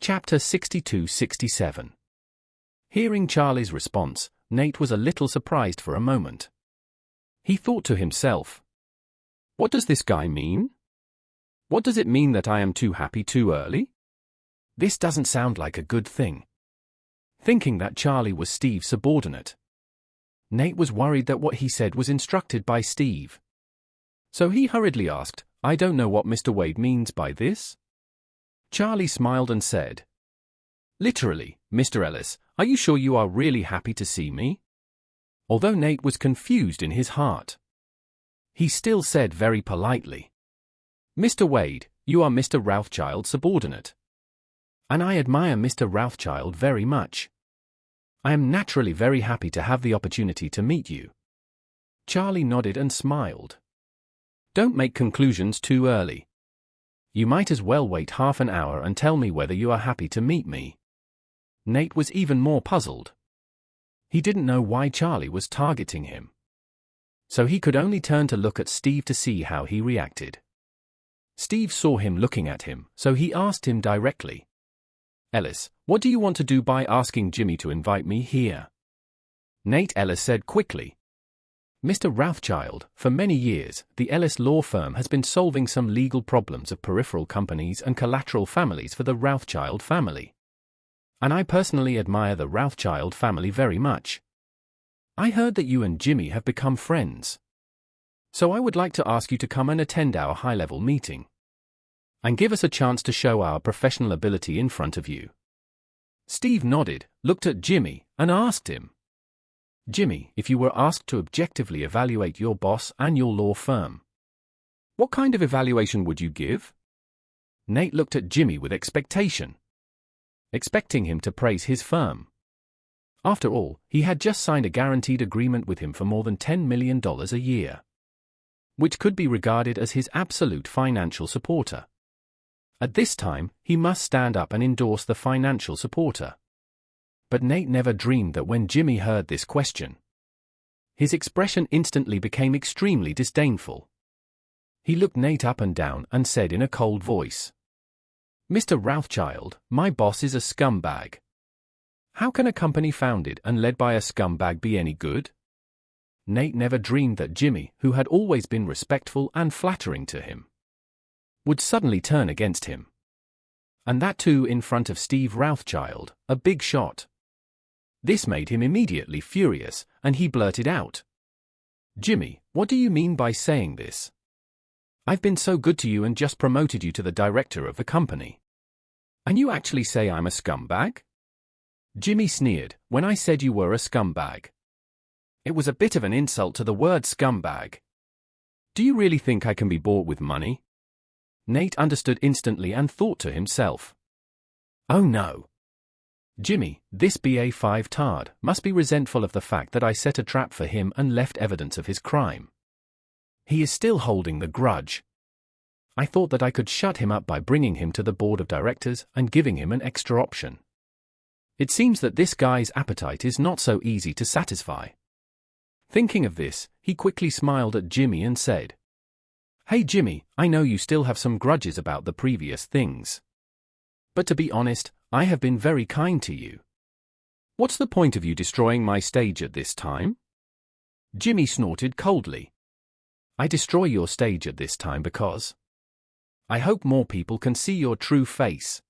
Chapter 62-67. Hearing Charlie's response, Nate was a little surprised for a moment. He thought to himself, "What does this guy mean? What does it mean that I am too happy too early? This doesn't sound like a good thing." Thinking that Charlie was Steve's subordinate, Nate was worried that what he said was instructed by Steve. So he hurriedly asked, "I don't know what Mr. Wade means by this." Charlie smiled and said, "Literally, Mr. Ellis, are you sure you are really happy to see me?" Although Nate was confused in his heart, he still said very politely, "Mr. Wade, you are Mr. Rothschild's subordinate. And I admire Mr. Rothschild very much. I am naturally very happy to have the opportunity to meet you." Charlie nodded and smiled. "Don't make conclusions too early. You might as well wait half an hour and tell me whether you are happy to meet me." Nate was even more puzzled. He didn't know why Charlie was targeting him. So he could only turn to look at Steve to see how he reacted. Steve saw him looking at him, so he asked him directly, "Ellis, what do you want to do by asking Jimmy to invite me here?" Nate Ellis said quickly, "Mr. Rothschild, for many years, the Ellis law firm has been solving some legal problems of peripheral companies and collateral families for the Rothschild family. And I personally admire the Rothschild family very much. I heard that you and Jimmy have become friends. So I would like to ask you to come and attend our high-level meeting and give us a chance to show our professional ability in front of you." Steve nodded, looked at Jimmy, and asked him, "Jimmy, if you were asked to objectively evaluate your boss and your law firm, what kind of evaluation would you give?" Nate looked at Jimmy with expectation, expecting him to praise his firm. After all, he had just signed a guaranteed agreement with him for more than $10 million a year, which could be regarded as his absolute financial supporter. At this time, he must stand up and endorse the financial supporter. But Nate never dreamed that when Jimmy heard this question, his expression instantly became extremely disdainful. He looked Nate up and down and said in a cold voice, "Mr. Rothschild, my boss is a scumbag. How can a company founded and led by a scumbag be any good?" Nate never dreamed that Jimmy, who had always been respectful and flattering to him, would suddenly turn against him. And that too in front of Steve Rothschild, a big shot. This made him immediately furious, and he blurted out, "Jimmy, what do you mean by saying this? I've been so good to you and just promoted you to the director of the company. And you actually say I'm a scumbag?" Jimmy sneered, "When I said you were a scumbag, it was a bit of an insult to the word scumbag. Do you really think I can be bought with money?" Nate understood instantly and thought to himself, "Oh no. Jimmy, this BA5 tard, must be resentful of the fact that I set a trap for him and left evidence of his crime. He is still holding the grudge. I thought that I could shut him up by bringing him to the board of directors and giving him an extra option. It seems that this guy's appetite is not so easy to satisfy." Thinking of this, he quickly smiled at Jimmy and said, "Hey Jimmy, I know you still have some grudges about the previous things. But to be honest, I have been very kind to you. What's the point of you destroying my stage at this time?" Jimmy snorted coldly. "I destroy your stage at this time because I hope more people can see your true face."